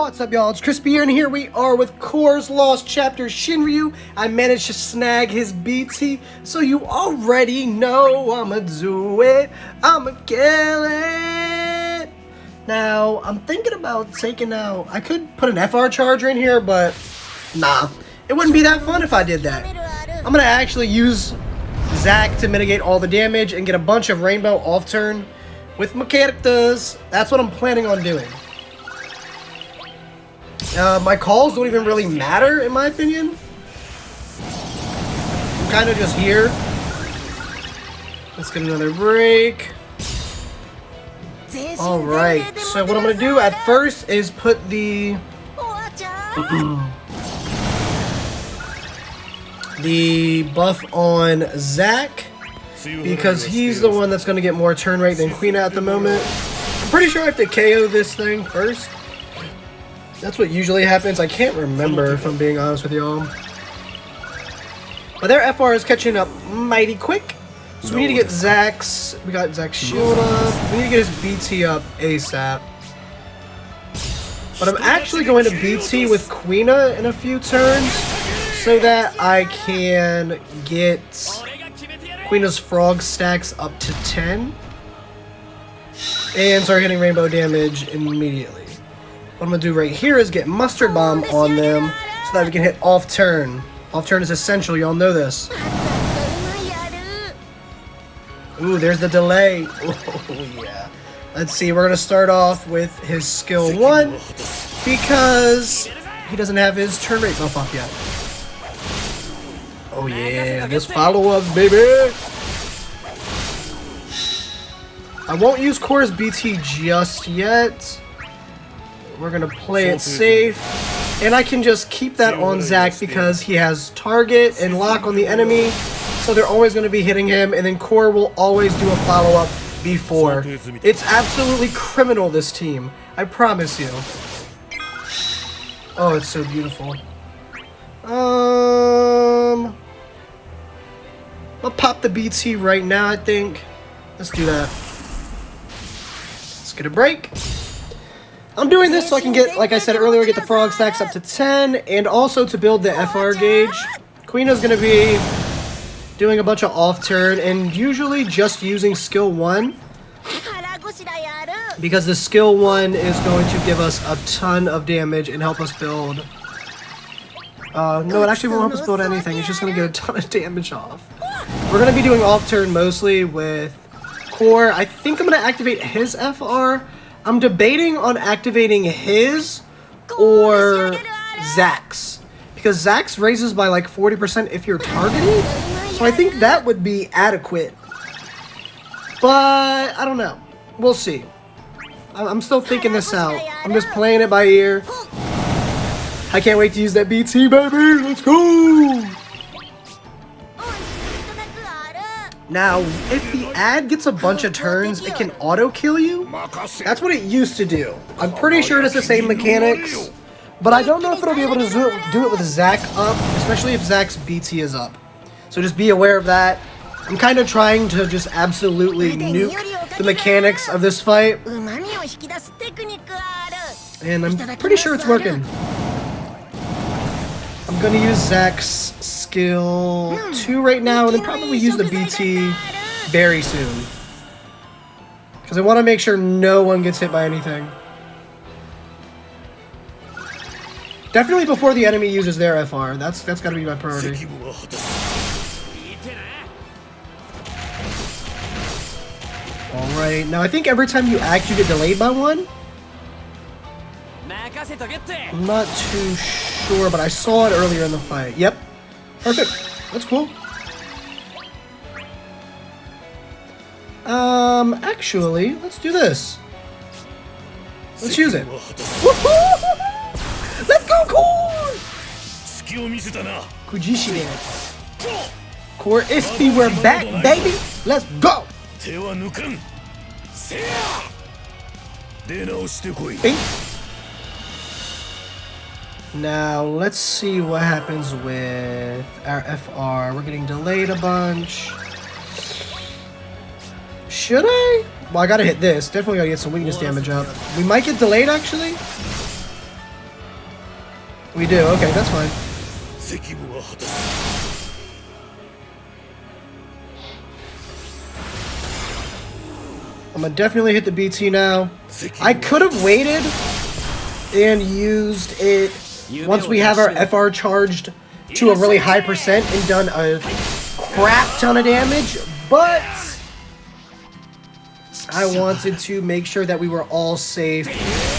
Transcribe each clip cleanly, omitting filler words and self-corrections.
What's up, y'all? It's Crispy here, and here we are with Cor's Lost Chapter Shinryu. I managed to snag his BT, so you already know I'ma do it. I'ma kill it. Now, I'm thinking about taking out... I could put an FR charger in here, but nah. It wouldn't be that fun if I did that. I'm gonna actually use Zack to mitigate all the damage and get a bunch of rainbow off turn with my characters. That's what I'm planning on doing. My calls don't even really matter, in my opinion. I'm kind of just here. Let's get another break. Alright, so what I'm going to do at first is put the... the buff on Zack, because he's the one that's going to get more turn rate than Quina at the moment. I'm pretty sure I have to KO this thing first. That's what usually happens. I can't remember, if I'm being honest with y'all. But their FR is catching up mighty quick. So we need to get Zack's... We got Zack's shield up. We need to get his BT up ASAP. But I'm actually going to BT with Quina in a few turns, so that I can get Quina's frog stacks up to 10. And start hitting rainbow damage immediately. What I'm going to do right here is get Mustard Bomb on them so that we can hit off turn. Off turn is essential, y'all know this. Ooh, there's the delay. Oh, yeah. Let's see, we're going to start off with his skill 1 because he doesn't have his turn rate buff up yet. Oh yeah, this follow-up, baby! I won't use Cor's BT just yet. We're gonna play it safe, and I can just keep that on Zack because he has target and lock on the enemy, so they're always gonna be hitting him, and then Cor will always do a follow-up before. It's absolutely criminal, this team. I promise you. Oh, it's so beautiful. I'll pop the BT right now, I think. Let's do that. Let's get a break. I'm doing this so I can get, like I said earlier, get the frog stacks up to 10, and also to build the FR gauge. Quina's going to be doing a bunch of off-turn, and usually just using skill 1. Because the skill 1 is going to give us a ton of damage and help us build. No, it actually won't help us build anything. It's just going to get a ton of damage off. We're going to be doing off-turn mostly with Cor. I think I'm going to activate his FR. I'm debating on activating his or Zack's, because Zack's raises by like 40% if you're targeting, so I think that would be adequate, but I don't know. We'll see. I'm still thinking this out. I'm just playing it by ear. I can't wait to use that BT, baby. Let's go! Now, if the ad gets a bunch of turns, it can auto-kill you. That's what it used to do. I'm pretty sure it's the same mechanics, but I don't know if it'll be able to do it with Zack up, especially if Zack's BT is up. So just be aware of that. I'm kind of trying to just absolutely nuke the mechanics of this fight, and I'm pretty sure it's working. I'm going to use Zack's skill 2 right now, and then probably use the BT very soon. Because I want to make sure no one gets hit by anything. Definitely before the enemy uses their FR. That's got to be my priority. Alright, now I think every time you act, you get delayed by 1. I'm not too sure, but I saw it earlier in the fight. Yep. Perfect. That's cool. Actually, let's do this. Let's use it. Let's go, Cor! Kujishi dance. Cor SP, we're back, baby! Let's go! Bing. Now, let's see what happens with our FR. We're getting delayed a bunch. Should I? Well, I gotta hit this. Definitely gotta get some weakness damage up. We might get delayed, actually. We do. Okay, that's fine. I'm gonna definitely hit the BT now. I could have waited and used it once we have our FR charged to a really high percent and done a crap ton of damage, but I wanted to make sure that we were all safe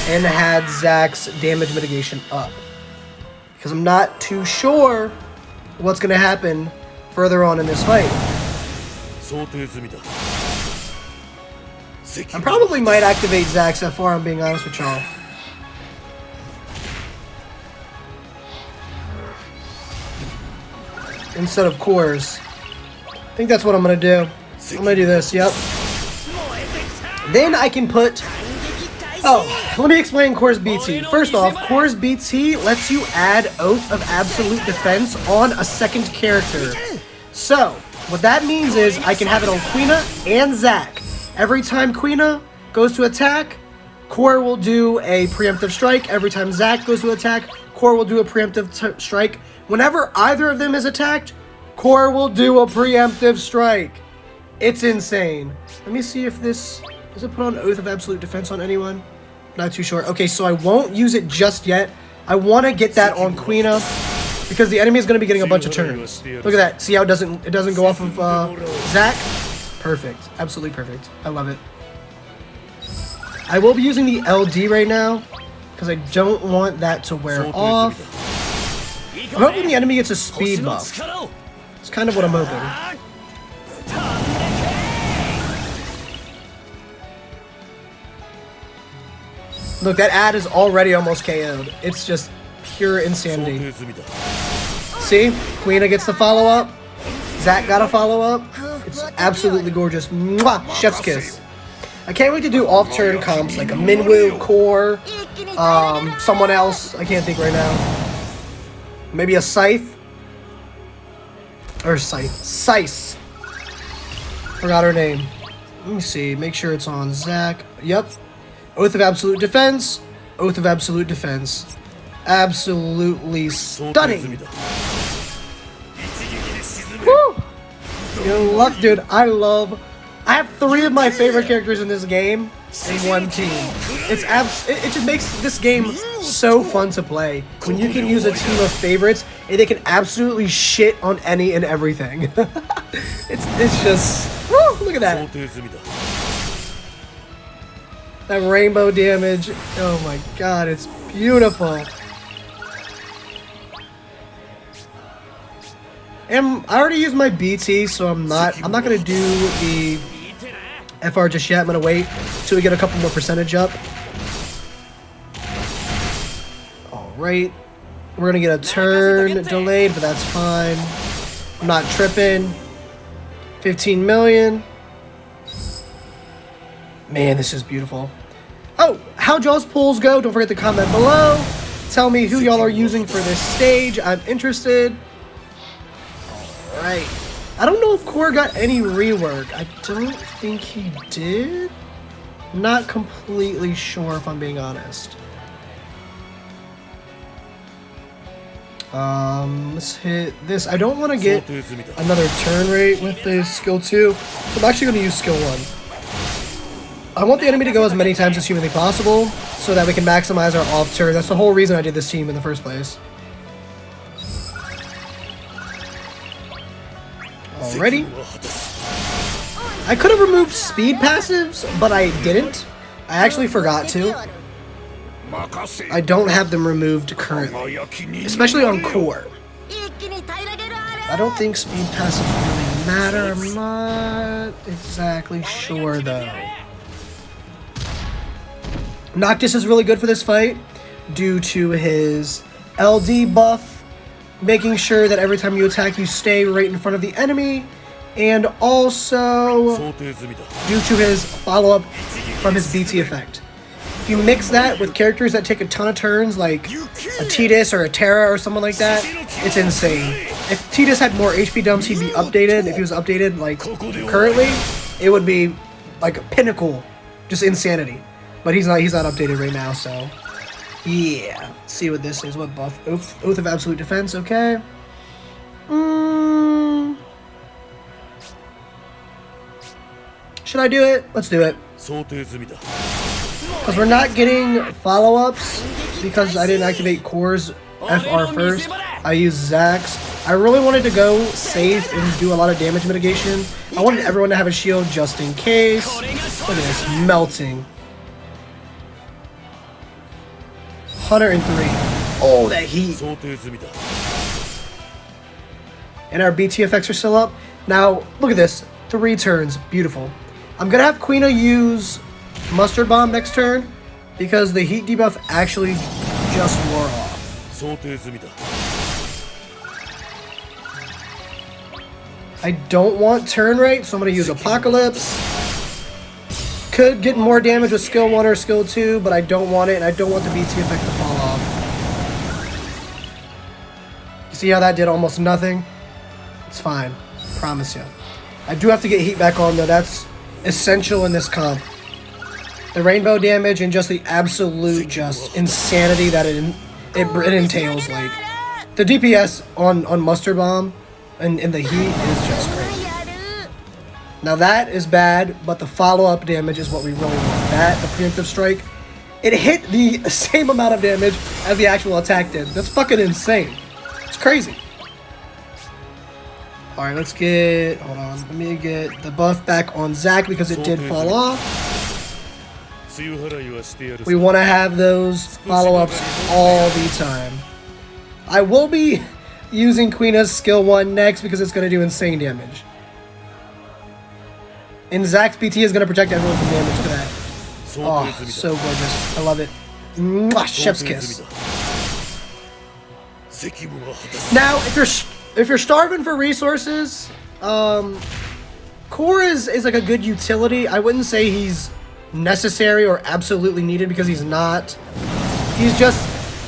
and had Zack's damage mitigation up. Because I'm not too sure what's going to happen further on in this fight. I probably might activate Zack's FR, I'm being honest with y'all. Instead of Cor's. I think that's what I'm going to do. I'm going to do this, yep. Then I can put... Oh, let me explain Cor's BT. First off, Cor's BT lets you add Oath of Absolute Defense on a second character. So, what that means is I can have it on Quina and Zack. Every time Quina goes to attack, Cor will do a preemptive strike. Every time Zack goes to attack, Cor will do a preemptive strike. Whenever either of them is attacked, Cor will do a preemptive strike. It's insane. Let me see if this... Does it put on Oath of Absolute Defense on anyone? Not too sure. Okay, so I won't use it just yet. I want to get that on Quina because the enemy is going to be getting a bunch of turns. Look at that. See how it doesn't go off of Zack? Perfect. Absolutely perfect. I love it. I will be using the LD right now because I don't want that to wear off. I'm hoping the enemy gets a speed buff. It's kind of what I'm hoping. Look, that ad is already almost KO'd. It's just pure insanity. See? Quina gets the follow-up. Zack got a follow-up. It's absolutely gorgeous. Mwah! Chef's kiss. I can't wait to do off-turn comps like a Minwu, Cor, someone else. I can't think right now. Maybe a Scythe. Or Scythe. Forgot her name. Let me see. Make sure it's on Zack. Yep. Oath of Absolute Defense. Oath of Absolute Defense. Absolutely stunning. Woo! Good luck, dude. I have 3 of my favorite characters in this game in one team. It just makes this game so fun to play when you can use a team of favorites and they can absolutely shit on any and everything. it's just woo, look at that. That rainbow damage. Oh my god, it's beautiful. And I already used my BT, so I'm not gonna do the FR just yet. I'm gonna wait till we get a couple more percentage up. Alright. We're gonna get a turn delayed, but that's fine. I'm not tripping. 15 million. Man, this is beautiful. Oh, how'd y'all's polls go? Don't forget to comment below. Tell me who y'all are using for this stage. I'm interested. Alright. I don't know if Cor got any rework. I don't think he did. Not completely sure if I'm being honest. Let's hit this. I don't want to get another turn rate with this skill 2. So I'm actually going to use skill 1. I want the enemy to go as many times as humanly possible so that we can maximize our off turn. That's the whole reason I did this team in the first place. Alrighty. I could have removed speed passives, but I didn't. I actually forgot to. I don't have them removed currently, especially on Cor. I don't think speed passives really matter. I'm not exactly sure though. Noctis is really good for this fight due to his LD buff, making sure that every time you attack you stay right in front of the enemy, and also due to his follow-up from his BT effect. If you mix that with characters that take a ton of turns like a Tidus or a Terra or someone like that, it's insane. If Tidus had more HP dumps, he'd be updated. If he was updated like currently, it would be like a pinnacle, just insanity. But he's not updated right now, so Yeah. See what this is. What buff? Oath of Absolute Defense. Okay. Should I do it? Let's do it. Because we're not getting follow-ups because I didn't activate Cor's FR first. I used Zack's. I really wanted to go safe and do a lot of damage mitigation. I wanted everyone to have a shield just in case. Look at this, melting. 103. Oh, that heat. And our BT effects are still up. Now, look at this. 3 turns. Beautiful. I'm going to have Quina use Mustard Bomb next turn because the heat debuff actually just wore off. I don't want turn rate, so I'm going to use Apocalypse. Could get more damage with skill 1 or skill 2, but I don't want it, and I don't want the BT effect to fall off. You see how that did almost nothing? It's fine. Promise you. I do have to get heat back on, though. That's essential in this comp. The rainbow damage and just the absolute just insanity that it entails. Like, the DPS on Mustard Bomb and the heat is just great. Now that is bad, but the follow-up damage is what we really want. That, the preemptive strike, it hit the same amount of damage as the actual attack did. That's fucking insane. It's crazy. Alright, let's get, hold on, let me get the buff back on Zack because it did fall off. We want to have those follow-ups all the time. I will be using Quina's skill 1 next because it's going to do insane damage. And Zack's BT is going to protect everyone from damage for that. Oh, so gorgeous. I love it. Mwah, chef's kiss. Now, if you're starving for resources, Cor is like a good utility. I wouldn't say he's necessary or absolutely needed because he's not. He's just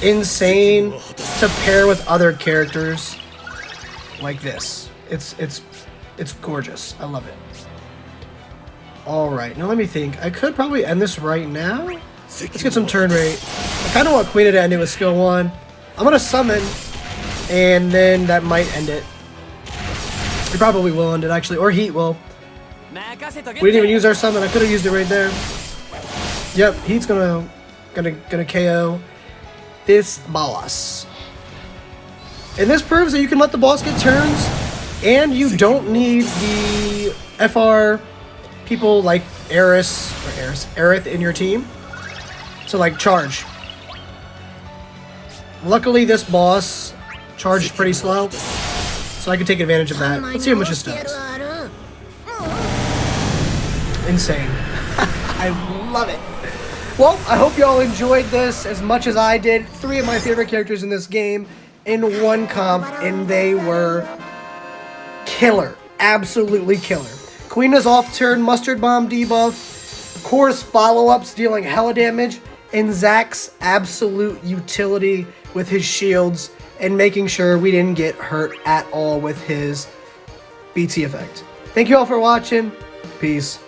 insane to pair with other characters like this. It's gorgeous. I love it. Alright, now let me think. I could probably end this right now. Let's get some turn rate. I kind of want Quina to end it with skill 1. I'm going to summon, and then that might end it. It probably will end it, actually. Or Heat will. We didn't even use our summon. I could have used it right there. Yep, Heat's gonna KO this boss. And this proves that you can let the boss get turns, and you don't need the FR people like Aerith in your team to like charge. Luckily, this boss charged pretty slow, so I can take advantage of that. Let's see how much this does. Insane. I love it. Well, I hope y'all enjoyed this as much as I did. 3 of my favorite characters in this game in one comp, and they were killer. Absolutely killer. Quina's off-turn Mustard Bomb debuff, Cor's follow-ups dealing hella damage, and Zack's absolute utility with his shields and making sure we didn't get hurt at all with his BT effect. Thank you all for watching. Peace.